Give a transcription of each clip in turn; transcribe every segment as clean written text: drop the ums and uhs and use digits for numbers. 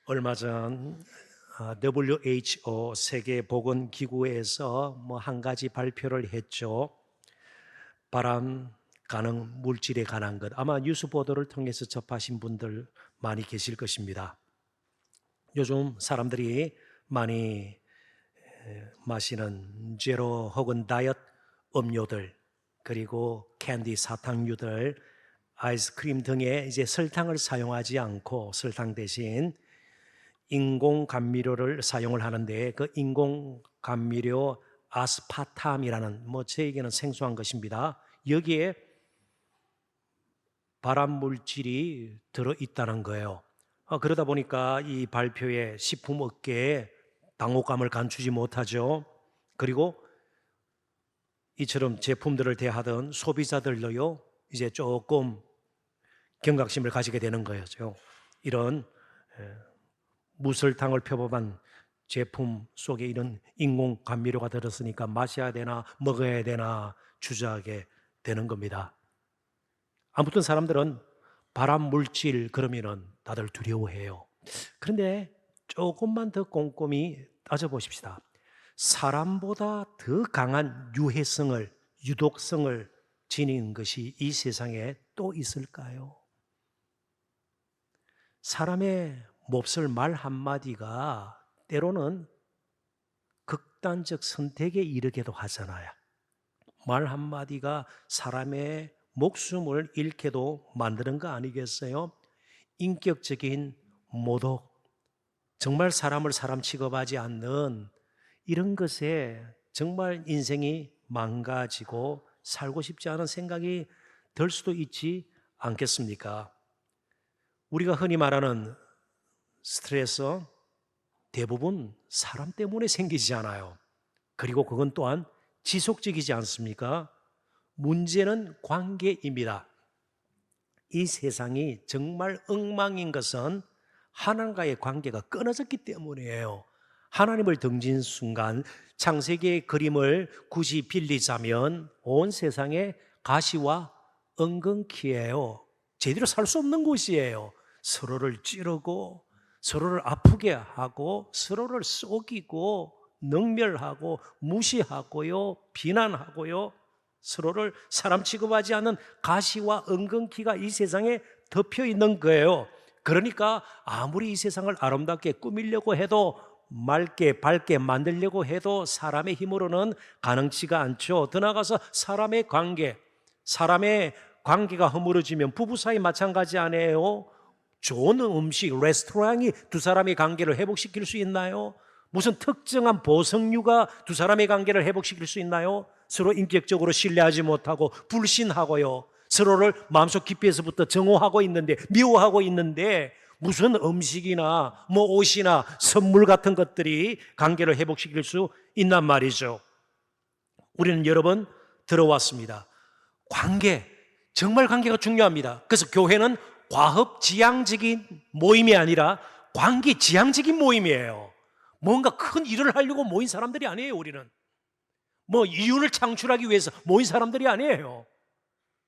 얼마 전 WHO 세계보건기구에서 한 가지 발표를 했죠. 발암 가능 물질에 관한 것. 아마 뉴스 보도를 통해서 접하신 분들 많이 계실 것입니다. 요즘 사람들이 많이 마시는 제로 혹은 다이어트 음료들, 그리고 캔디, 사탕류들, 아이스크림 등에 이제 설탕을 사용하지 않고 설탕 대신 인공 감미료를 사용을 하는데, 그 인공 감미료 아스파탐이라는 저에게는 생소한 것입니다. 여기에 발암 물질이 들어 있다는 거예요. 그러다 보니까 이 발표에 식품 업계에 당혹감을 감추지 못하죠. 그리고 이처럼 제품들을 대하던 소비자들도요, 이제 조금 경각심을 가지게 되는 거죠. 이런 무설탕을 표방한 제품 속에 이런 인공 감미료가 들었으니까 마셔야 되나 먹어야 되나 주저하게 되는 겁니다. 아무튼 사람들은 발암 물질 그러면은 다들 두려워해요. 그런데 조금만 더 꼼꼼히 따져보십시다. 사람보다 더 강한 유해성을, 유독성을 지닌 것이 이 세상에 또 있을까요? 사람의 몹쓸 말 한마디가 때로는 극단적 선택에 이르게도 하잖아요. 말 한마디가 사람의 목숨을 잃게도 만드는 거 아니겠어요? 인격적인 모독, 정말 사람을 사람 취급하지 않는 이런 것에 정말 인생이 망가지고 살고 싶지 않은 생각이 들 수도 있지 않겠습니까? 우리가 흔히 말하는 스트레스 대부분 사람 때문에 생기지 않아요. 그리고 그건 또한 지속적이지 않습니까? 문제는 관계입니다. 이 세상이 정말 엉망인 것은 하나님과의 관계가 끊어졌기 때문이에요. 하나님을 등진 순간 창세기의 그림을 굳이 빌리자면 온 세상에 가시와 엉겅퀴예요. 제대로 살 수 없는 곳이에요. 서로를 찌르고 서로를 아프게 하고 서로를 속이고 능멸하고 무시하고요, 비난하고요, 서로를 사람 취급하지 않는 가시와 엉겅퀴가 이 세상에 덮여 있는 거예요. 그러니까 아무리 이 세상을 아름답게 꾸미려고 해도, 맑게 밝게 만들려고 해도 사람의 힘으로는 가능치가 않죠. 더 나아가서 사람의 관계가 허물어지면 부부 사이 마찬가지 아니에요? 좋은 음식, 레스토랑이 두 사람의 관계를 회복시킬 수 있나요? 무슨 특정한 보석류가 두 사람의 관계를 회복시킬 수 있나요? 서로 인격적으로 신뢰하지 못하고 불신하고요, 서로를 마음속 깊이에서부터 정오하고 있는데, 미워하고 있는데 무슨 음식이나 옷이나 선물 같은 것들이 관계를 회복시킬 수 있단 말이죠. 우리는 여러 번 들어왔습니다. 정말 관계가 중요합니다. 그래서 교회는 과업지향적인 모임이 아니라 관계지향적인 모임이에요. 뭔가 큰 일을 하려고 모인 사람들이 아니에요. 우리는 이윤을 창출하기 위해서 모인 사람들이 아니에요.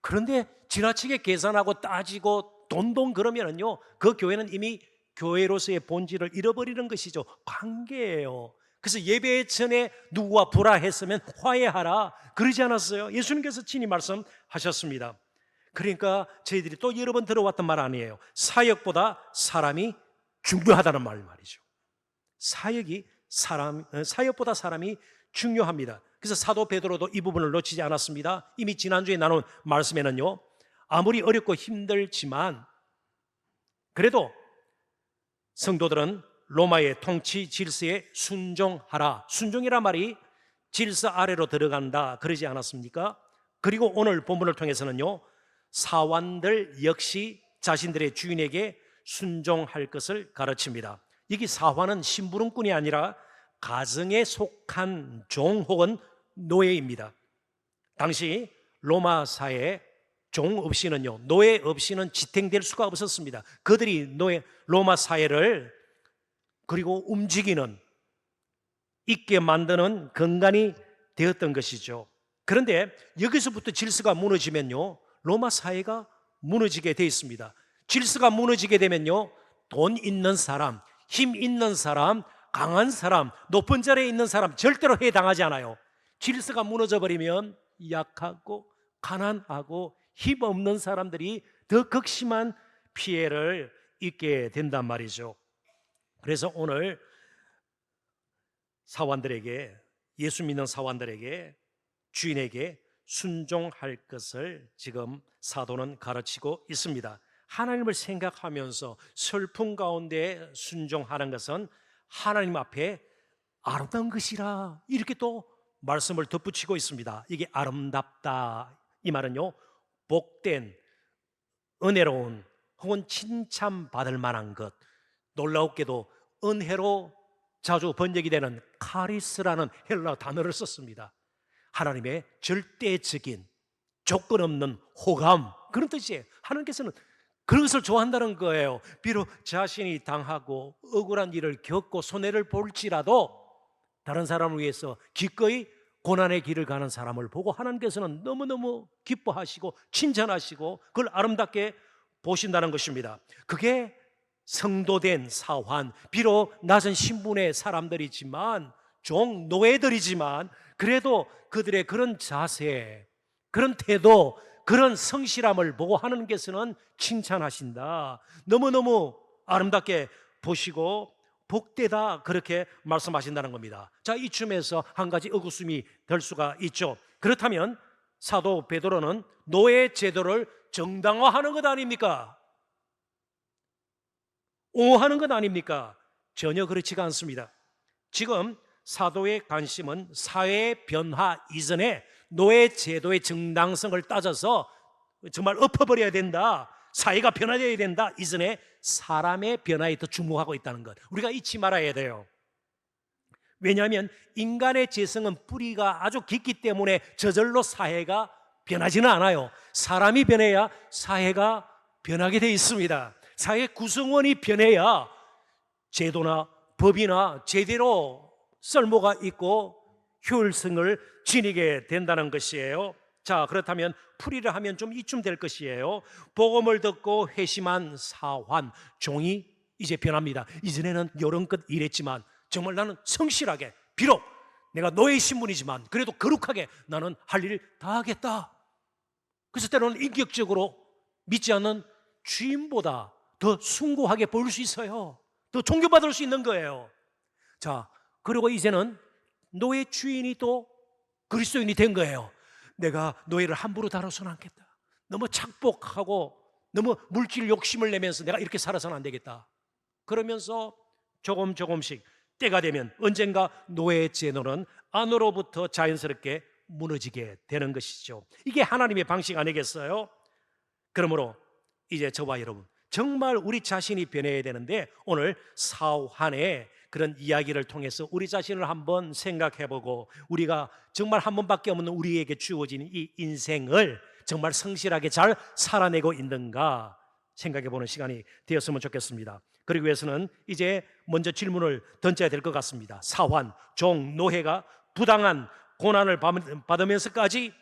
그런데 지나치게 계산하고 따지고 돈돈 그러면은요, 그 교회는 이미 교회로서의 본질을 잃어버리는 것이죠. 관계예요. 그래서 예배 전에 누구와 불화했으면 화해하라 그러지 않았어요? 예수님께서 친히 말씀하셨습니다. 그러니까 저희들이 또 여러 번 들어왔던 말 아니에요. 사역보다 사람이 중요하다는 말이죠. 사역보다 사람이 중요합니다. 그래서 사도 베드로도 이 부분을 놓치지 않았습니다. 이미 지난주에 나눈 말씀에는요, 아무리 어렵고 힘들지만 그래도 성도들은 로마의 통치 질서에 순종하라. 순종이란 말이 질서 아래로 들어간다 그러지 않았습니까? 그리고 오늘 본문을 통해서는요, 사환들 역시 자신들의 주인에게 순종할 것을 가르칩니다. 여기 사환은 심부름꾼이 아니라 가정에 속한 종 혹은 노예입니다. 당시 로마 사회에 종 없이는요, 노예 없이는 지탱될 수가 없었습니다. 그들이 로마 사회를 그리고 움직이는, 있게 만드는 근간이 되었던 것이죠. 그런데 여기서부터 질서가 무너지면요, 로마 사회가 무너지게 되어 있습니다. 질서가 무너지게 되면요, 돈 있는 사람, 힘 있는 사람, 강한 사람, 높은 자리에 있는 사람 절대로 해당하지 않아요. 질서가 무너져 버리면 약하고 가난하고 힘 없는 사람들이 더 극심한 피해를 입게 된단 말이죠. 그래서 오늘 사환들에게, 예수 믿는 사환들에게, 주인에게 순종할 것을 지금 사도는 가르치고 있습니다. 하나님을 생각하면서 슬픔 가운데 순종하는 것은 하나님 앞에 아름다운 것이라, 이렇게 또 말씀을 덧붙이고 있습니다. 이게 아름답다, 이 말은요, 복된, 은혜로운 혹은 칭찬받을 만한 것, 놀라웠게도 은혜로 자주 번역이 되는 카리스라는 헬라 단어를 썼습니다. 하나님의 절대적인 조건 없는 호감, 그런 뜻이에요. 하나님께서는 그것을 좋아한다는 거예요. 비록 자신이 당하고 억울한 일을 겪고 손해를 볼지라도 다른 사람을 위해서 기꺼이 고난의 길을 가는 사람을 보고 하나님께서는 너무너무 기뻐하시고 칭찬하시고 그걸 아름답게 보신다는 것입니다. 그게 성도된 사환, 비록 낮은 신분의 사람들이지만, 종 노예들이지만, 그래도 그들의 그런 자세, 그런 태도, 그런 성실함을 보고 하나님께서는 칭찬하신다, 너무너무 아름답게 보시고 복되다, 그렇게 말씀하신다는 겁니다. 자, 이쯤에서 한 가지 의구심이 될 수가 있죠. 그렇다면 사도 베드로는 노예 제도를 정당화하는 것 아닙니까? 옹호하는 것 아닙니까? 전혀 그렇지가 않습니다. 지금 사도의 관심은 사회의 변화 이전에 노예 제도의 정당성을 따져서 정말 엎어버려야 된다, 사회가 변화되어야 된다 이전에 사람의 변화에 더 주목하고 있다는 것, 우리가 잊지 말아야 돼요. 왜냐하면 인간의 재성은 뿌리가 아주 깊기 때문에 저절로 사회가 변하지는 않아요. 사람이 변해야 사회가 변하게 되어 있습니다. 사회 구성원이 변해야 제도나 법이나 제대로 쓸모가 있고 효율성을 지니게 된다는 것이에요. 자, 그렇다면 풀이를 하면 좀 이쯤 될 것이에요. 복음을 듣고 회심한 사환, 종이 이제 변합니다. 이전에는 요런껏 일했지만 정말 나는 성실하게, 비록 내가 노예 신분이지만 그래도 거룩하게 나는 할 일 다 하겠다. 그래서 때로는 인격적으로 믿지 않는 주인보다 더 숭고하게 보일 수 있어요. 더 존경받을 수 있는 거예요. 자, 그리고 이제는 노예 주인이 또 그리스도인이 된 거예요. 내가 노예를 함부로 다뤄서는 않겠다. 너무 착복하고 너무 물질 욕심을 내면서 내가 이렇게 살아서는 안 되겠다. 그러면서 조금씩 때가 되면 언젠가 노예 제도는 안으로부터 자연스럽게 무너지게 되는 것이죠. 이게 하나님의 방식 아니겠어요? 그러므로 이제 저와 여러분, 정말 우리 자신이 변해야 되는데 오늘 사환의 그런 이야기를 통해서 우리 자신을 한번 생각해보고 우리가 정말 한 번밖에 없는 우리에게 주어진 이 인생을 정말 성실하게 잘 살아내고 있는가 생각해보는 시간이 되었으면 좋겠습니다. 그러기 위해서는 이제 먼저 질문을 던져야 될 것 같습니다. 사환, 종, 노예가 부당한 고난을 받으면서까지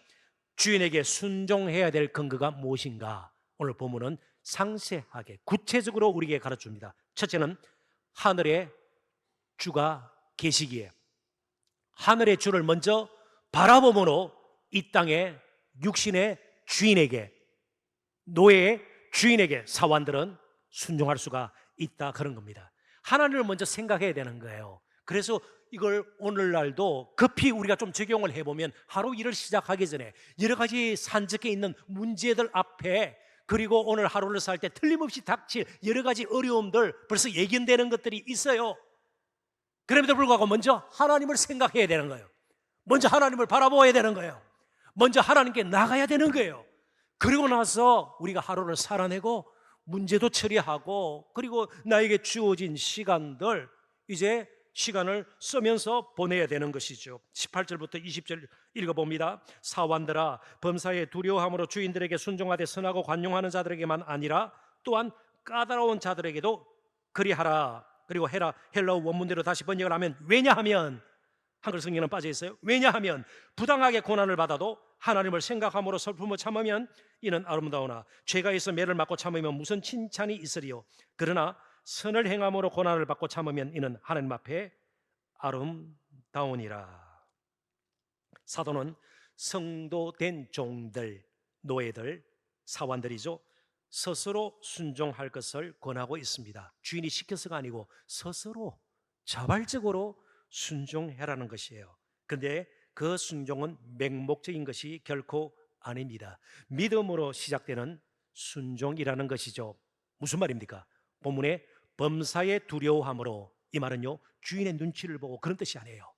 주인에게 순종해야 될 근거가 무엇인가? 오늘 본문은 상세하게 구체적으로 우리에게 가르쳐줍니다. 첫째는 하늘의 주가 계시기에 하늘의 주를 먼저 바라봄으로 이 땅의 육신의 주인에게, 노예의 주인에게 사환들은 순종할 수가 있다, 그런 겁니다. 하나님을 먼저 생각해야 되는 거예요. 그래서 이걸 오늘날도 급히 우리가 좀 적용을 해보면 하루 일을 시작하기 전에 여러 가지 산적해 있는 문제들 앞에, 그리고 오늘 하루를 살 때 틀림없이 닥칠 여러 가지 어려움들 벌써 예견되는 것들이 있어요. 그럼에도 불구하고 먼저 하나님을 생각해야 되는 거예요. 먼저 하나님을 바라보아야 되는 거예요. 먼저 하나님께 나가야 되는 거예요. 그리고 나서 우리가 하루를 살아내고 문제도 처리하고, 그리고 나에게 주어진 시간들 이제 시간을 쓰면서 보내야 되는 것이죠. 18절부터 20절 읽어봅니다. 사환들아, 범사에 두려워함으로 주인들에게 순종하되 선하고 관용하는 자들에게만 아니라 또한 까다로운 자들에게도 그리하라. 그리고 헬라어 원문대로 다시 번역을 하면, 왜냐하면, 한글 성경은 빠져 있어요. 왜냐하면 부당하게 고난을 받아도 하나님을 생각함으로 슬픔을 참으면 이는 아름다우나 죄가 있어 매를 맞고 참으면 무슨 칭찬이 있으리요. 그러나 선을 행함으로 고난을 받고 참으면 이는 하나님 앞에 아름다우니라. 사도는 성도된 종들, 노예들, 사원들이죠, 스스로 순종할 것을 권하고 있습니다. 주인이 시켜서가 아니고 스스로 자발적으로 순종해라는 것이에요. 그런데 그 순종은 맹목적인 것이 결코 아닙니다. 믿음으로 시작되는 순종이라는 것이죠. 무슨 말입니까? 본문에 범사에 두려워함으로, 이 말은요, 주인의 눈치를 보고 그런 뜻이 아니에요.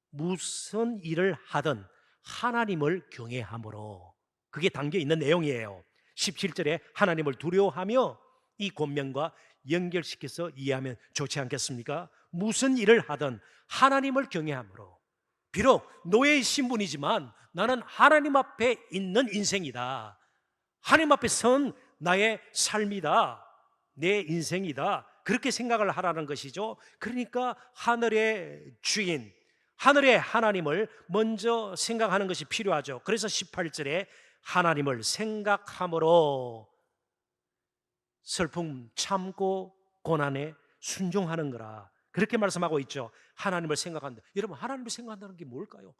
무슨 일을 하든 하나님을 경외함으로, 그게 담겨 있는 내용이에요. 17절에 하나님을 두려워하며, 이 권면과 연결시켜서 이해하면 좋지 않겠습니까? 무슨 일을 하든 하나님을 경외함으로. 비록 노예의 신분이지만 나는 하나님 앞에 있는 인생이다, 하나님 앞에 선 나의 삶이다, 내 인생이다, 그렇게 생각을 하라는 것이죠. 그러니까 하늘의 주인, 하늘의 하나님을 먼저 생각하는 것이 필요하죠. 그래서 18절에 하나님을 생각함으로 슬픔 참고 고난에 순종하는 거라, 그렇게 말씀하고 있죠. 하나님을 생각한다. 여러분, 하나님을 생각한다는 게 뭘까요?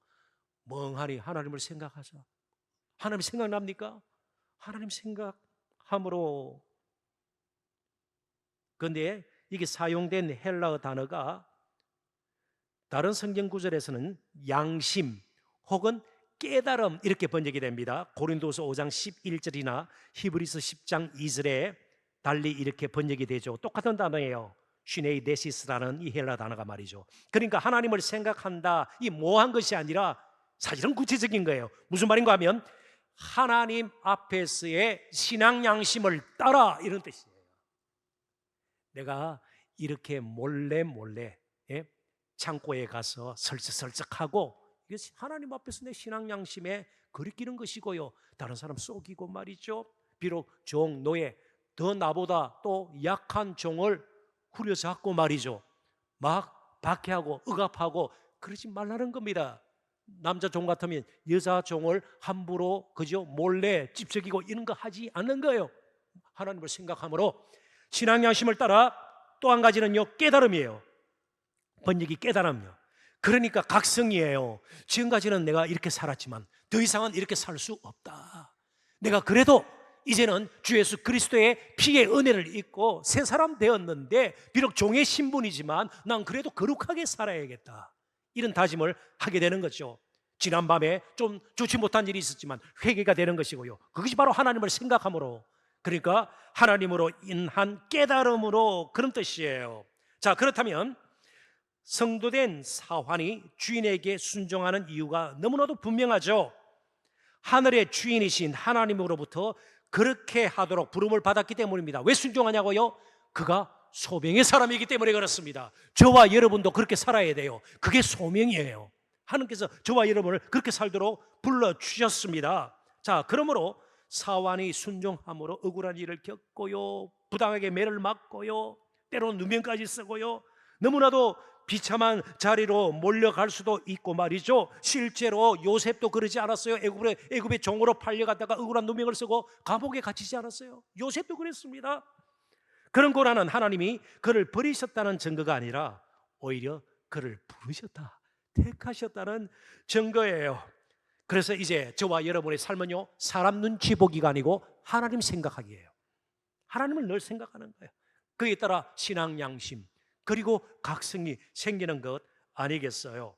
멍하니 하나님을 생각하자. 하나님 생각납니까? 하나님 생각함으로. 그런데 이게 사용된 헬라어 단어가 다른 성경 구절에서는 양심 혹은 깨달음 이렇게 번역이 됩니다. 고린도서 5장 11절이나 히브리서 10장 2절에 달리 이렇게 번역이 되죠. 똑같은 단어예요. 슈네이데시스라는 이 헬라 단어가 말이죠. 그러니까 하나님을 생각한다, 이 모호한 것이 아니라 사실은 구체적인 거예요. 무슨 말인가 하면 하나님 앞에서의 신앙 양심을 따라, 이런 뜻이에요. 내가 이렇게 몰래 창고에 가서 설적설적하고, 이것이 하나님 앞에서 내 신앙 양심에 거리끼는 것이고요, 다른 사람 속이고 말이죠. 비록 종, 노예, 더 나보다 또 약한 종을 후려잡고 말이죠, 막 박해하고 억압하고 그러지 말라는 겁니다. 남자 종 같으면 여자 종을 함부로 그저 몰래 찝쩍이고 이런 거 하지 않는 거예요. 하나님을 생각함으로 신앙 양심을 따라. 또 한 가지는요, 깨달음이에요. 번역이 깨달음이요. 그러니까 각성이에요. 지금까지는 내가 이렇게 살았지만 더 이상은 이렇게 살 수 없다. 내가 그래도 이제는 주 예수 그리스도의 피의 은혜를 입고 새 사람 되었는데, 비록 종의 신분이지만 난 그래도 거룩하게 살아야겠다, 이런 다짐을 하게 되는 거죠. 지난밤에 좀 좋지 못한 일이 있었지만 회개가 되는 것이고요, 그것이 바로 하나님을 생각함으로, 그러니까 하나님으로 인한 깨달음으로, 그런 뜻이에요. 자, 그렇다면 성도된 사환이 주인에게 순종하는 이유가 너무나도 분명하죠. 하늘의 주인이신 하나님으로부터 그렇게 하도록 부름을 받았기 때문입니다. 왜 순종하냐고요? 그가 소명의 사람이기 때문에 그렇습니다. 저와 여러분도 그렇게 살아야 돼요. 그게 소명이에요. 하나님께서 저와 여러분을 그렇게 살도록 불러주셨습니다. 자, 그러므로 사환이 순종함으로 억울한 일을 겪고요, 부당하게 매를 맞고요, 때로는 누명까지 쓰고요, 너무나도 비참한 자리로 몰려갈 수도 있고 말이죠. 실제로 요셉도 그러지 않았어요? 애굽의 종으로 팔려갔다가 억울한 누명을 쓰고 감옥에 갇히지 않았어요? 요셉도 그랬습니다. 그런 고난은 하나님이 그를 버리셨다는 증거가 아니라 오히려 그를 부르셨다, 택하셨다는 증거예요. 그래서 이제 저와 여러분의 삶은요, 사람 눈치 보기가 아니고 하나님 생각하기예요. 하나님을 늘 생각하는 거예요. 그에 따라 신앙 양심 그리고 각성이 생기는 것 아니겠어요?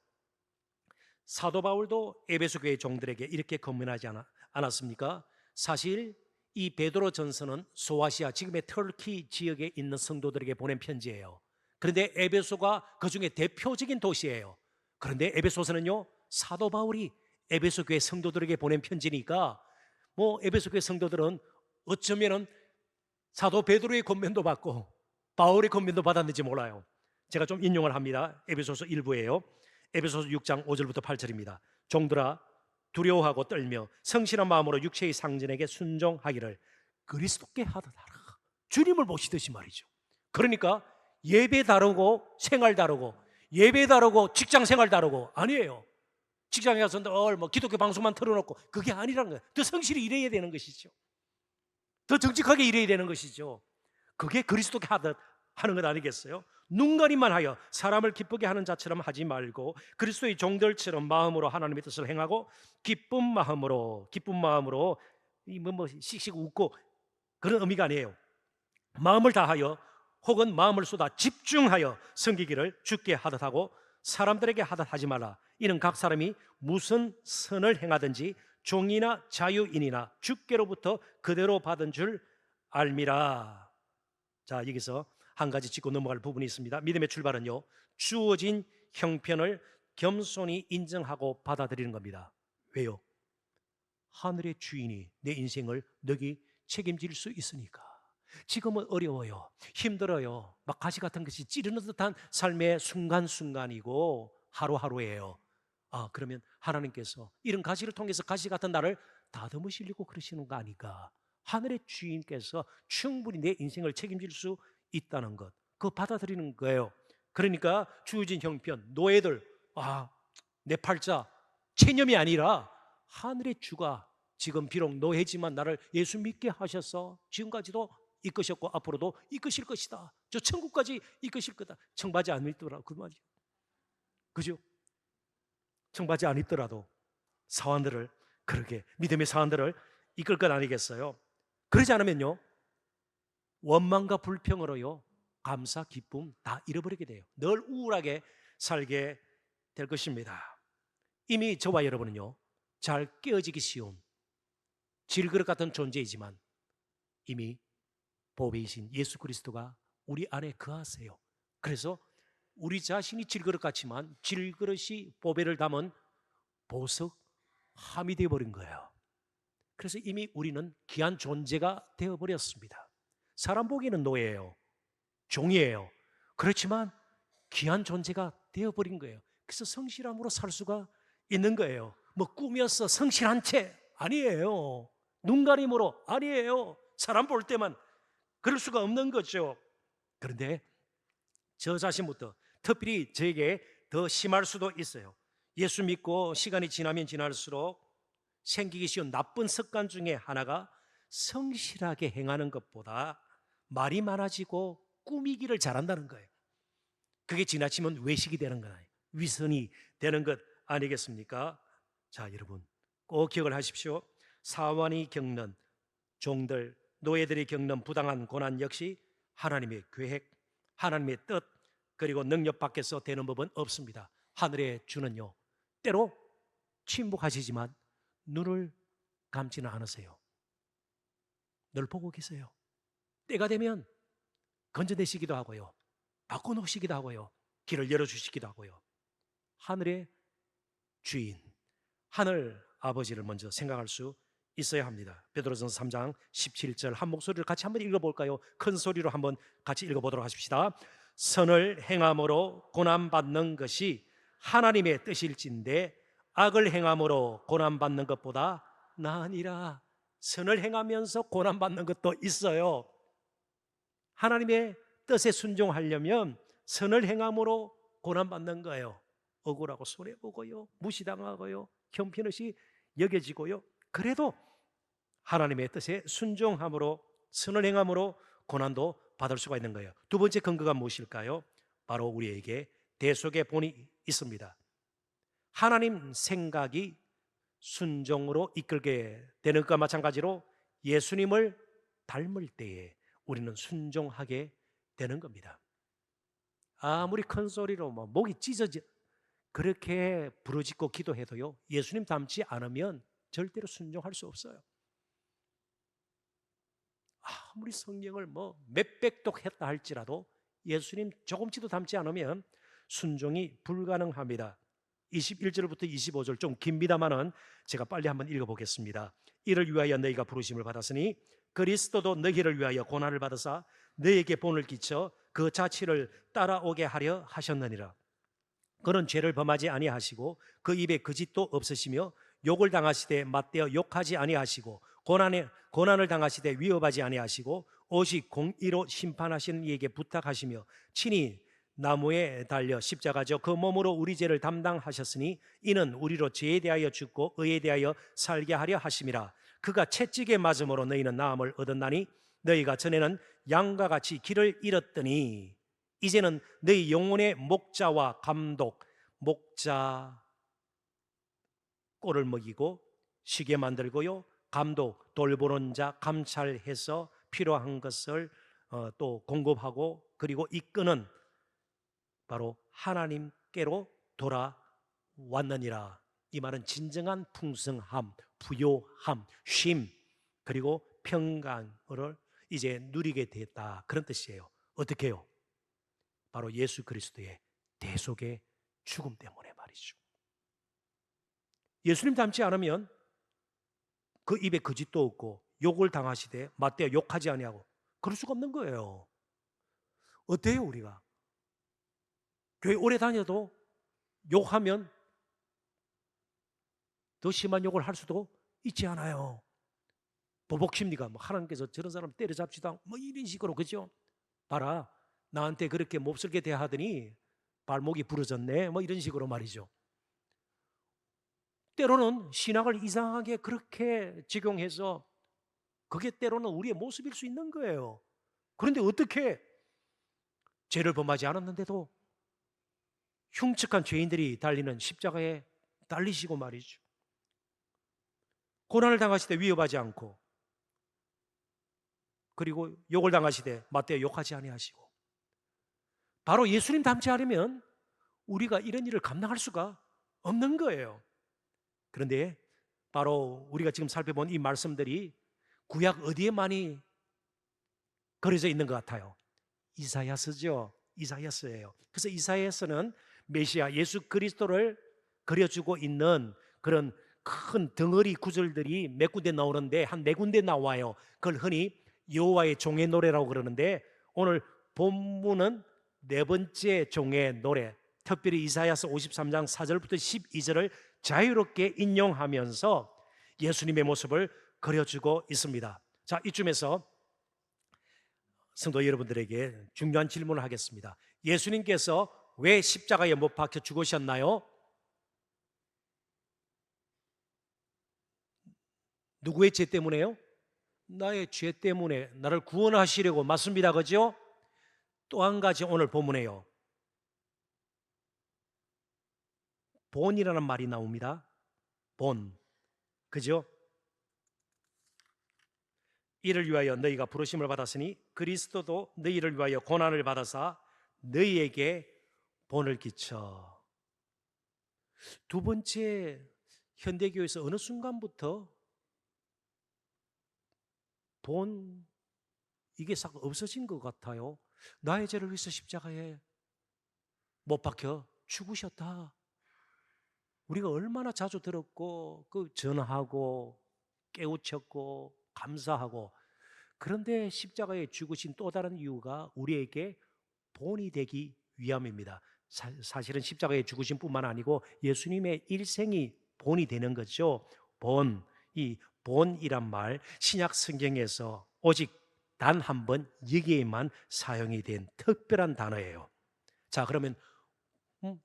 사도 바울도 에베소 교회 종들에게 이렇게 권면하지 않았습니까? 사실 이 베드로 전서는 소아시아, 지금의 터키 지역에 있는 성도들에게 보낸 편지예요. 그런데 에베소가 그 중에 대표적인 도시예요. 그런데 에베소서는요, 사도 바울이 에베소 교회 성도들에게 보낸 편지니까 에베소 교회 성도들은 어쩌면은 사도 베드로의 권면도 받고 바울의 권면도 받았는지 몰라요. 제가 좀 인용을 합니다. 에베소서 1부예요. 에베소서 6장 5절부터 8절입니다. 종들아, 두려워하고 떨며 성실한 마음으로 육체의 상전에게 순종하기를 그리스도께 하듯 하라. 주님을 모시듯이 말이죠. 그러니까 예배 다르고 생활 다르고, 예배 다르고 직장 생활 다르고 아니에요. 직장에 가서 늘 기독교 방송만 틀어놓고 그게 아니라는 거예요. 더 성실히 일해야 되는 것이죠. 더 정직하게 일해야 되는 것이죠. 그게 그리스도께 하듯 하는 것 아니겠어요? 눈가림만 하여 사람을 기쁘게 하는 자처럼 하지 말고 그리스도의 종들처럼 마음으로 하나님의 뜻을 행하고 기쁜 마음으로 뭐 씩씩 웃고 그런 의미가 아니에요. 마음을 다하여 혹은 마음을 쏟아 집중하여 섬기기를 주께 하듯 하고 사람들에게 하듯 하지 말라. 이는 각 사람이 무슨 선을 행하든지 종이나 자유인이나 주께로부터 그대로 받은 줄 알미라. 자, 여기서 한 가지 짚고 넘어갈 부분이 있습니다. 믿음의 출발은요, 주어진 형편을 겸손히 인정하고 받아들이는 겁니다. 왜요? 하늘의 주인이 내 인생을 너기 책임질 수 있으니까. 지금은 어려워요, 힘들어요, 막 가시 같은 것이 찌르는 듯한 삶의 순간순간이고 하루하루예요. 그러면 하나님께서 이런 가시를 통해서 가시 같은 나를 다듬으시려고 그러시는 거 아닐까? 하늘의 주인께서 충분히 내 인생을 책임질 수 있다는 것, 그거 받아들이는 거예요. 그러니까 주어진 형편, 노예들, 내 팔자, 체념이 아니라 하늘의 주가 지금 비록 노예지만 나를 예수 믿게 하셔서 지금까지도 이끄셨고 앞으로도 이끄실 것이다. 저 천국까지 이끄실 거다. 청받지 않더라도 그 말이죠. 그죠? 청받지 않더라도 사원들을, 그렇게 믿음의 사원들을 이끌 것 아니겠어요? 그러지 않으면요, 원망과 불평으로요, 감사, 기쁨 다 잃어버리게 돼요. 늘 우울하게 살게 될 것입니다. 이미 저와 여러분은요, 잘 깨어지기 쉬운 질그릇 같은 존재이지만 이미 보배이신 예수 그리스도가 우리 안에 거하세요. 그래서 우리 자신이 질그릇 같지만 질그릇이 보배를 담은 보석 함이 되어버린 거예요. 그래서 이미 우리는 귀한 존재가 되어버렸습니다. 사람 보기에는 노예예요, 종이에요. 그렇지만 귀한 존재가 되어버린 거예요. 그래서 성실함으로 살 수가 있는 거예요. 뭐 꾸며서 성실한 채 아니에요. 눈가림으로 아니에요. 사람 볼 때만 그럴 수가 없는 거죠. 그런데 저 자신부터, 특별히 저에게 더 심할 수도 있어요. 예수 믿고 시간이 지나면 지날수록 생기기 쉬운 나쁜 습관 중에 하나가 성실하게 행하는 것보다 말이 많아지고 꾸미기를 잘한다는 거예요. 그게 지나치면 외식이 되는 거예요. 위선이 되는 것 아니겠습니까? 자, 여러분 꼭 기억을 하십시오. 사원이 겪는, 종들, 노예들이 겪는 부당한 고난 역시 하나님의 계획, 하나님의 뜻, 그리고 능력 밖에서 되는 법은 없습니다. 하늘의 주는요, 때로 침묵하시지만 눈을 감지는 않으세요. 늘 보고 계세요. 때가 되면 건져내시기도 하고요, 바꿔놓으시기도 하고요, 길을 열어주시기도 하고요. 하늘의 주인, 하늘 아버지를 먼저 생각할 수 있어야 합니다. 베드로전서 3장 17절 한 목소리를 같이 한번 읽어볼까요? 큰 소리로 한번 같이 읽어보도록 하십시다. 선을 행함으로 고난받는 것이 하나님의 뜻일진데 악을 행함으로 고난받는 것보다 나으니라. 선을 행하면서 고난받는 것도 있어요. 하나님의 뜻에 순종하려면 선을 행함으로 고난받는 거예요. 억울하고 손해보고요, 무시당하고요, 형편없이 여겨지고요. 그래도 하나님의 뜻에 순종함으로, 선을 행함으로 고난도 받을 수가 있는 거예요. 두 번째 근거가 무엇일까요? 바로 우리에게 대속의 본이 있습니다. 하나님 생각이 순종으로 이끌게 되는 것과 마찬가지로 예수님을 닮을 때에 우리는 순종하게 되는 겁니다. 아무리 큰 소리로 목이 찢어져 그렇게 부르짖고 기도해도요, 예수님 닮지 않으면 절대로 순종할 수 없어요. 아무리 성경을 몇백 독 했다 할지라도 예수님 조금씩도 닮지 않으면 순종이 불가능합니다. 21절부터 25절 좀 깁니다만은 제가 빨리 한번 읽어보겠습니다. 이를 위하여 너희가 부르심을 받았으니 그리스도도 너희를 위하여 고난을 받으사 너희에게 본을 끼쳐 그 자취를 따라오게 하려 하셨느니라. 그는 죄를 범하지 아니하시고 그 입에 거짓도 없으시며 욕을 당하시되 맞대어 욕하지 아니하시고 고난을 당하시되 위협하지 아니하시고 오직 공의로 심판하시는 이에게 부탁하시며 친히 나무에 달려 십자가죠 그 몸으로 우리 죄를 담당하셨으니 이는 우리로 죄에 대하여 죽고 의에 대하여 살게 하려 하심이라. 그가 채찍에 맞음으로 너희는 나음을 얻었나니 너희가 전에는 양과 같이 길을 잃었더니 이제는 너희 영혼의 목자와 감독, 목자 꼴을 먹이고 쉬게 만들고요, 감독 돌보는 자 감찰해서 필요한 것을 또 공급하고, 그리고 이끄는 바로 하나님께로 돌아왔느니라. 이 말은 진정한 풍성함, 부요함, 쉼, 그리고 평강을 이제 누리게 됐다, 그런 뜻이에요. 어떻게 해요? 바로 예수 그리스도의 대속의 죽음 때문에 말이죠. 예수님 닮지 않으면 그 입에 거짓도 없고 욕을 당하시되 맞대어 욕하지 아니하고 그럴 수가 없는 거예요. 어때요? 우리가 교회 오래 다녀도 욕하면 더 심한 욕을 할 수도 있지 않아요. 보복심리가 하나님께서 저런 사람 때려잡지도 않고 이런 식으로, 그죠? 봐라, 나한테 그렇게 몹쓸게 대하더니 발목이 부러졌네, 이런 식으로 말이죠. 때로는 신앙을 이상하게 그렇게 적용해서 그게 때로는 우리의 모습일 수 있는 거예요. 그런데 어떻게 죄를 범하지 않았는데도 흉측한 죄인들이 달리는 십자가에 달리시고 말이죠. 고난을 당하시되 위협하지 않고, 그리고 욕을 당하시되 맞대어 욕하지 아니하시고, 바로 예수님 닮지 않으면 우리가 이런 일을 감당할 수가 없는 거예요. 그런데 바로 우리가 지금 살펴본 이 말씀들이 구약 어디에 많이 그려져 있는 것 같아요? 이사야서죠. 이사야서예요. 그래서 이사야서는 메시아 예수 그리스도를 그려주고 있는 그런 큰 덩어리 구절들이 몇 군데 나오는데 한 네 군데 나와요. 그걸 흔히 여호와의 종의 노래라고 그러는데, 오늘 본문은 네 번째 종의 노래, 특별히 이사야서 53장 4절부터 12절을 자유롭게 인용하면서 예수님의 모습을 그려주고 있습니다. 자, 이쯤에서 성도 여러분들에게 중요한 질문을 하겠습니다. 예수님께서 왜 십자가에 못 박혀 죽으셨나요? 누구의 죄 때문에요? 나의 죄 때문에 나를 구원하시려고, 맞습니다, 그죠? 또 한 가지 오늘 본문에요, 본이라는 말이 나옵니다. 본, 그죠? 이를 위하여 너희가 부르심을 받았으니 그리스도도 너희를 위하여 고난을 받아사 너희에게 본을 끼쳐. 두 번째, 현대교회에서 어느 순간부터 본, 이게 싹 없어진 것 같아요. 나의 죄를 위해서 십자가에 못 박혀 죽으셨다. 우리가 얼마나 자주 들었고 전하고 깨우쳤고 감사하고, 그런데 십자가에 죽으신 또 다른 이유가 우리에게 본이 되기 위함입니다. 사실은 십자가에 죽으신 뿐만 아니고 예수님의 일생이 본이 되는 거죠. 본, 이 본이란 말 신약 성경에서 오직 단 한 번 여기에만 사용이 된 특별한 단어예요. 자, 그러면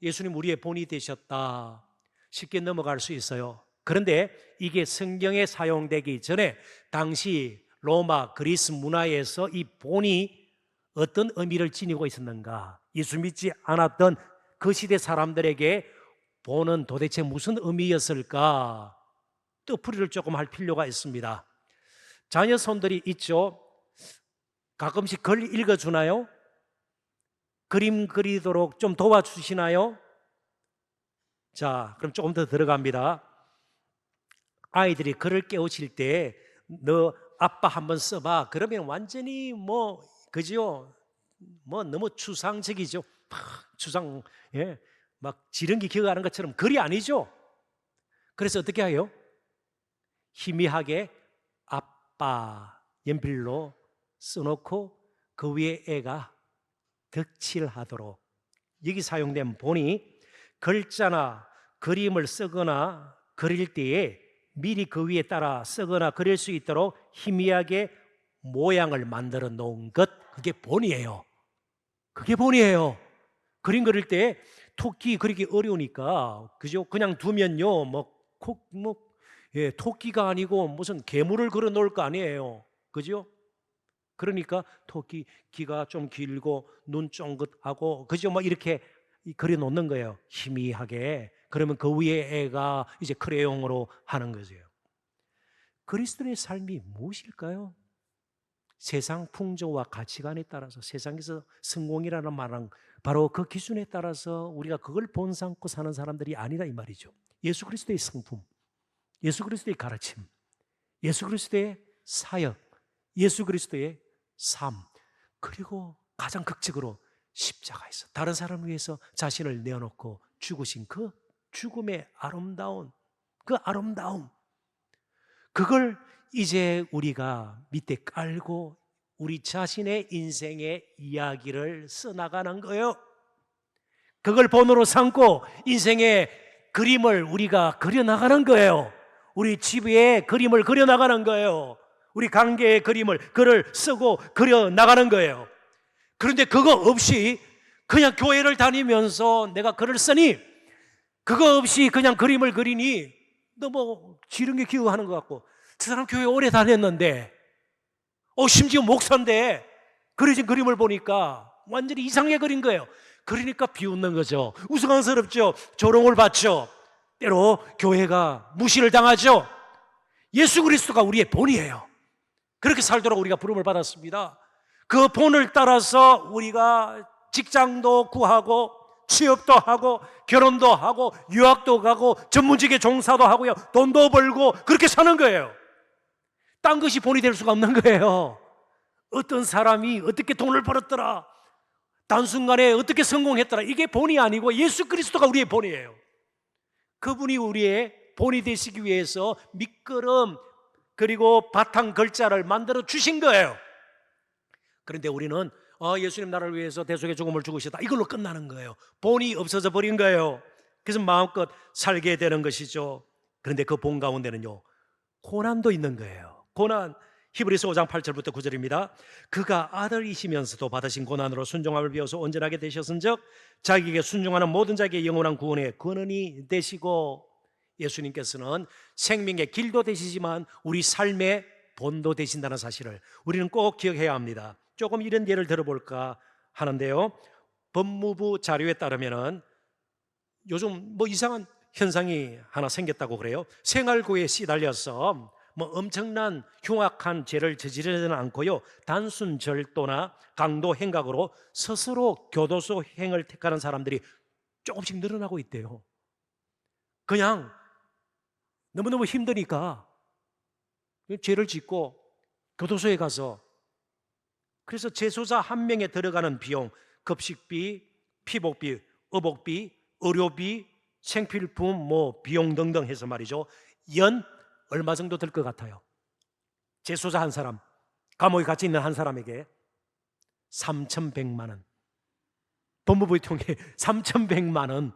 예수님 우리의 본이 되셨다, 쉽게 넘어갈 수 있어요. 그런데 이게 성경에 사용되기 전에 당시 로마 그리스 문화에서 이 본이 어떤 의미를 지니고 있었는가, 예수 믿지 않았던 그 시대 사람들에게 본은 도대체 무슨 의미였을까, 뜻풀이를 조금 할 필요가 있습니다. 자녀 손들이 있죠. 가끔씩 글 읽어주나요? 그림 그리도록 좀 도와주시나요? 자, 그럼 조금 더 들어갑니다. 아이들이 글을 깨우칠 때 너 아빠 한번 써봐, 그러면 완전히 그죠? 너무 추상적이죠. 추상, 막 지렁이 기어가는 것처럼 글이 아니죠. 그래서 어떻게 해요? 희미하게 아빠 연필로 써놓고 그 위에 애가 덕칠하도록, 여기 사용된 본이 글자나 그림을 쓰거나 그릴 때에 미리 그 위에 따라 쓰거나 그릴 수 있도록 희미하게 모양을 만들어 놓은 것, 그게 본이에요. 그게 본이에요. 그림 그릴 때 토끼 그리기 어려우니까, 그죠? 그냥 두면요, 토끼가 아니고 무슨 괴물을 그려 놓을 거 아니에요, 그죠? 그러니까 토끼 귀가 좀 길고 눈 쫑긋하고 그죠? 뭐 이렇게 그려놓는 거예요. 희미하게. 그러면 그 위에 애가 이제 크레용으로 하는 거죠. 그리스도의 삶이 무엇일까요? 세상 풍조와 가치관에 따라서 세상에서 성공이라는 말은 바로 그 기준에 따라서 우리가 그걸 본삼고 사는 사람들이 아니다 이 말이죠. 예수 그리스도의 성품, 예수 그리스도의 가르침, 예수 그리스도의 사역, 예수 그리스도의 삶, 그리고 가장 극적으로 십자가에서 다른 사람을 위해서 자신을 내어놓고 죽으신 그 죽음의 아름다움, 그 아름다움, 그걸 이제 우리가 밑에 깔고 우리 자신의 인생의 이야기를 써나가는 거예요. 그걸 본으로 삼고 인생의 그림을 우리가 그려나가는 거예요. 우리 집에 그림을 그려나가는 거예요. 우리 관계의 글을 쓰고 그려나가는 거예요. 그런데 그거 없이 그냥 교회를 다니면서 내가 글을 쓰니, 그거 없이 그냥 그림을 그리니 너무 지름게 기우하는 것 같고, 저 사람 교회 오래 다녔는데 심지어 목사인데 그려진 그림을 보니까 완전히 이상하게 그린 거예요. 그러니까 비웃는 거죠. 우스꽝스럽죠. 조롱을 받죠. 때로 교회가 무시를 당하죠. 예수 그리스도가 우리의 본이에요. 그렇게 살도록 우리가 부름을 받았습니다. 그 본을 따라서 우리가 직장도 구하고 취업도 하고 결혼도 하고 유학도 가고 전문직에 종사도 하고요, 돈도 벌고 그렇게 사는 거예요. 딴 것이 본이 될 수가 없는 거예요. 어떤 사람이 어떻게 돈을 벌었더라, 단순간에 어떻게 성공했더라, 이게 본이 아니고 예수 그리스도가 우리의 본이에요. 그분이 우리의 본이 되시기 위해서 밑거름 그리고 바탕 글자를 만들어 주신 거예요. 그런데 우리는 예수님 나라를 위해서 대속의 죽음을 죽으셨다, 이걸로 끝나는 거예요. 본이 없어져 버린 거예요. 그래서 마음껏 살게 되는 것이죠. 그런데 그 본 가운데는요, 고난도 있는 거예요. 고난, 히브리서 5장 8절부터 9절입니다. 그가 아들이시면서도 받으신 고난으로 순종함을 배워서 온전하게 되셨은즉 자기에게 순종하는 모든 자에게 영원한 구원의 근원이 되시고, 예수님께서는 생명의 길도 되시지만 우리 삶의 본도 되신다는 사실을 우리는 꼭 기억해야 합니다. 조금 이런 예를 들어볼까 하는데요, 법무부 자료에 따르면은 요즘 뭐 이상한 현상이 하나 생겼다고 그래요. 생활고에 시달려서 뭐 엄청난 흉악한 죄를 저지르지는 않고요, 단순 절도나 강도 행각으로 스스로 교도소 행을 택하는 사람들이 조금씩 늘어나고 있대요. 그냥 너무너무 힘드니까 죄를 짓고 교도소에 가서, 그래서 재소자 한 명에 들어가는 비용, 급식비, 피복비, 의복비, 의료비, 생필품 뭐 비용 등등 해서 말이죠, 연 얼마 정도 들 것 같아요? 재소자 한 사람, 감옥에 갇혀 있는 한 사람에게 3,100만 원. 법무부의 통해 3,100만 원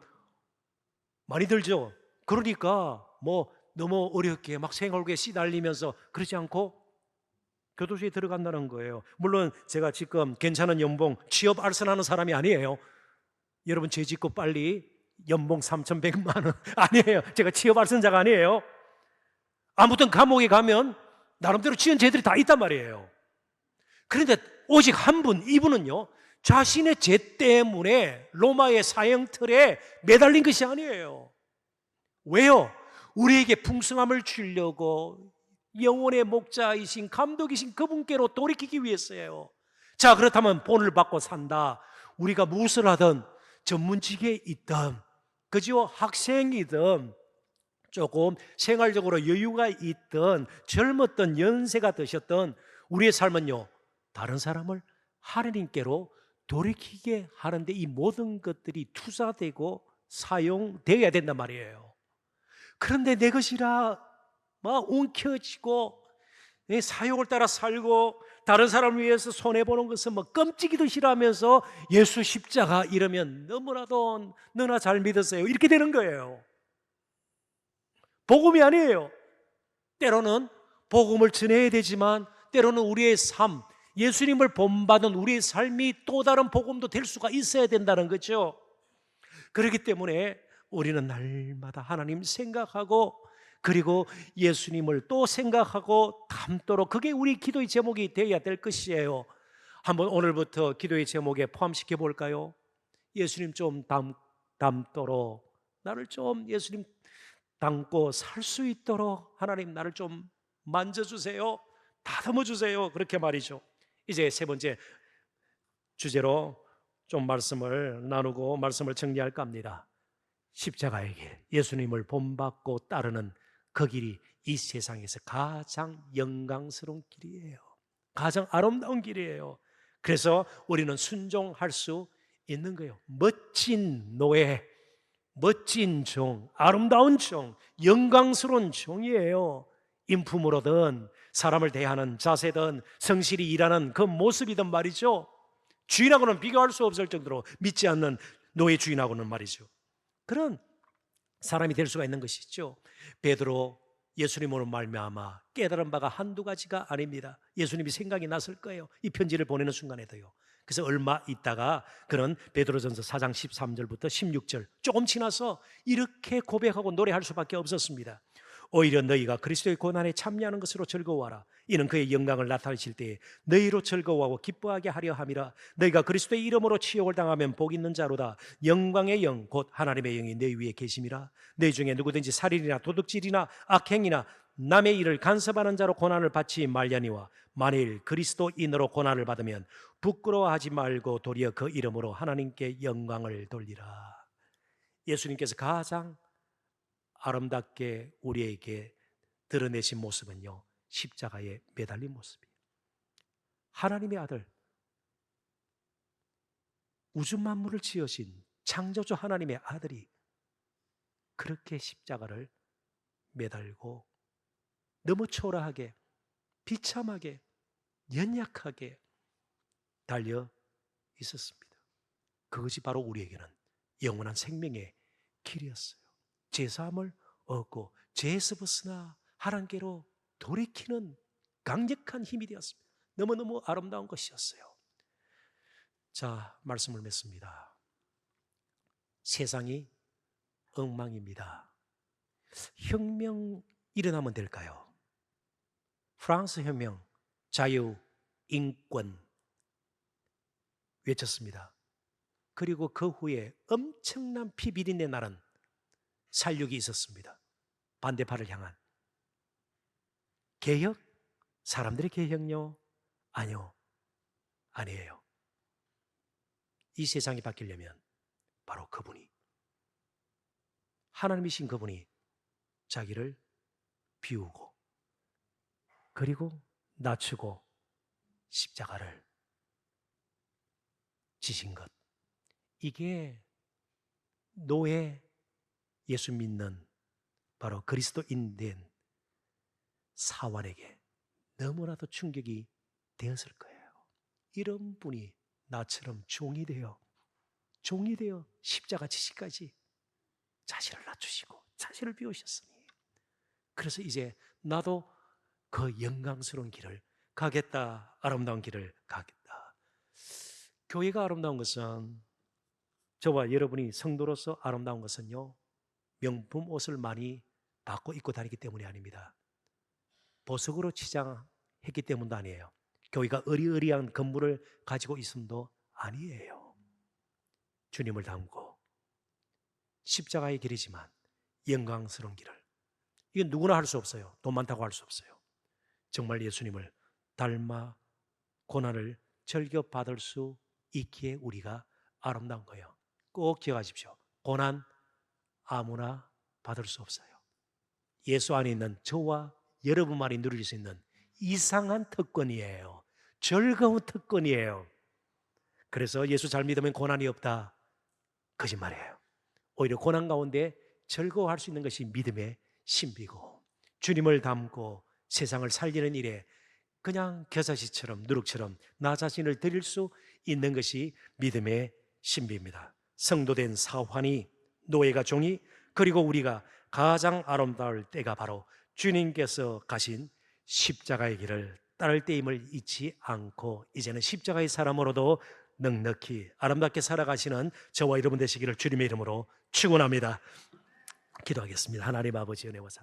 많이 들죠. 그러니까 뭐 너무 어렵게 막 생활고에 시달리면서 그러지 않고 교도소에 들어간다는 거예요. 물론 제가 지금 괜찮은 연봉, 취업 알선하는 사람이 아니에요. 여러분 죄 짓고 빨리 연봉 3,100만 원 아니에요. 제가 취업 알선자가 아니에요. 아무튼 감옥에 가면 나름대로 지은 죄들이 다 있단 말이에요. 그런데 오직 한 분, 이분은요, 자신의 죄 때문에 로마의 사형틀에 매달린 것이 아니에요. 왜요? 우리에게 풍성함을 주려고 영혼의 목자이신 감독이신 그분께로 돌이키기 위해서예요. 자, 그렇다면 본을 받고 산다. 우리가 무엇을 하든, 전문직에 있든, 그죠? 학생이든, 조금 생활적으로 여유가 있든, 젊었든 연세가 드셨든, 우리의 삶은요, 다른 사람을 하나님께로 돌이키게 하는데 이 모든 것들이 투자되고 사용되어야 된단 말이에요. 그런데 내 것이라 막 움켜쥐고 사욕을 따라 살고 다른 사람을 위해서 손해보는 것은 뭐 끔찍이도 싫어하면서 예수 십자가 이러면 너무나도 너나 잘 믿으세요, 이렇게 되는 거예요. 복음이 아니에요. 때로는 복음을 전해야 되지만 때로는 우리의 삶, 예수님을 본받은 우리의 삶이 또 다른 복음도 될 수가 있어야 된다는 거죠. 그렇기 때문에 우리는 날마다 하나님 생각하고 그리고 예수님을 또 생각하고 닮도록, 그게 우리 기도의 제목이 되어야 될 것이에요. 한번 오늘부터 기도의 제목에 포함시켜 볼까요? 예수님 좀 닮도록, 나를 좀 예수님 닮고 살 수 있도록 하나님 나를 좀 만져주세요, 다듬어 주세요, 그렇게 말이죠. 이제 세 번째 주제로 좀 말씀을 나누고 말씀을 정리할까 합니다. 십자가의 길, 예수님을 본받고 따르는 그 길이 이 세상에서 가장 영광스러운 길이에요. 가장 아름다운 길이에요. 그래서 우리는 순종할 수 있는 거예요. 멋진 노예, 멋진 종, 아름다운 종, 영광스러운 종이에요. 인품으로든 사람을 대하는 자세든 성실히 일하는 그 모습이든 말이죠. 주인하고는 비교할 수 없을 정도로 믿지 않는 노예 주인하고는 말이죠. 그런 사람이 될 수가 있는 것이죠. 베드로 예수님으로 말미암아 깨달은 바가 한두 가지가 아닙니다. 예수님이 생각이 났을 거예요, 이 편지를 보내는 순간에도요. 그래서 얼마 있다가 그는 베드로전서 4장 13절부터 16절 조금 지나서 이렇게 고백하고 노래할 수밖에 없었습니다. 오히려 너희가 그리스도의 고난에 참여하는 것으로 즐거워하라. 이는 그의 영광을 나타내실 때에 너희로 즐거워하고 기뻐하게 하려 함이라. 너희가 그리스도의 이름으로 치욕을 당하면 복 있는 자로다. 영광의 영 곧 하나님의 영이 너희 위에 계심이라. 너희 중에 누구든지 살인이나 도둑질이나 악행이나 남의 일을 간섭하는 자로 고난을 받지 말려니와 만일 그리스도인으로 고난을 받으면 부끄러워하지 말고 도리어 그 이름으로 하나님께 영광을 돌리라. 예수님께서 가장 아름답게 우리에게 드러내신 모습은요, 십자가에 매달린 모습이에요. 하나님의 아들, 우주 만물을 지으신 창조주 하나님의 아들이 그렇게 십자가를 매달고 너무 초라하게, 비참하게, 연약하게 달려 있었습니다. 그것이 바로 우리에게는 영원한 생명의 길이었어요. 제사함을 얻고 죄에서 벗어나 하나님께로 돌이키는 강력한 힘이 되었습니다. 너무너무 아름다운 것이었어요. 자, 말씀을 맺습니다. 세상이 엉망입니다. 혁명 일어나면 될까요? 프랑스 혁명, 자유, 인권 외쳤습니다. 그리고 그 후에 엄청난 피비린내 나는 살육이 있었습니다. 반대파를 향한 개혁? 사람들의 개혁요? 아니요, 아니에요. 이 세상이 바뀌려면 바로 그분이, 하나님이신 그분이 자기를 비우고 그리고 낮추고 십자가를 지신 것, 이게 노예, 예수 믿는 바로 그리스도인 된 사환에게 너무나도 충격이 되었을 거예요. 이런 분이 나처럼 종이 되어 십자가 지시까지 자신을 낮추시고 자신을 비우셨으니, 그래서 이제 나도 그 영광스러운 길을 가겠다, 아름다운 길을 가겠다. 교회가 아름다운 것은, 저와 여러분이 성도로서 아름다운 것은요, 명품 옷을 많이 받고 입고 다니기 때문이 아닙니다. 보석으로 치장했기 때문도 아니에요. 교회가 어리어리한 건물을 가지고 있음도 아니에요. 주님을 닮고 십자가의 길이지만 영광스러운 길을, 이건 누구나 할 수 없어요. 돈 많다고 할 수 없어요. 정말 예수님을 닮아 고난을 즐겨받을 수 있기에 우리가 아름다운 거예요. 꼭 기억하십시오. 고난 아무나 받을 수 없어요. 예수 안에 있는 저와 여러분만이 누릴 수 있는 이상한 특권이에요. 즐거운 특권이에요. 그래서 예수 잘 믿으면 고난이 없다, 거짓말이에요. 오히려 고난 가운데 즐거워할 수 있는 것이 믿음의 신비고, 주님을 닮고 세상을 살리는 일에 그냥 겨자씨처럼 누룩처럼 나 자신을 드릴 수 있는 것이 믿음의 신비입니다. 성도된 사환이, 노예가 종이, 그리고 우리가 가장 아름다울 때가 바로 주님께서 가신 십자가의 길을 따를 때임을 잊지 않고, 이제는 십자가의 사람으로도 넉넉히 아름답게 살아가시는 저와 여러분 되시기를 주님의 이름으로 축원합니다. 기도하겠습니다. 하나님 아버지, 은혜와 사랑,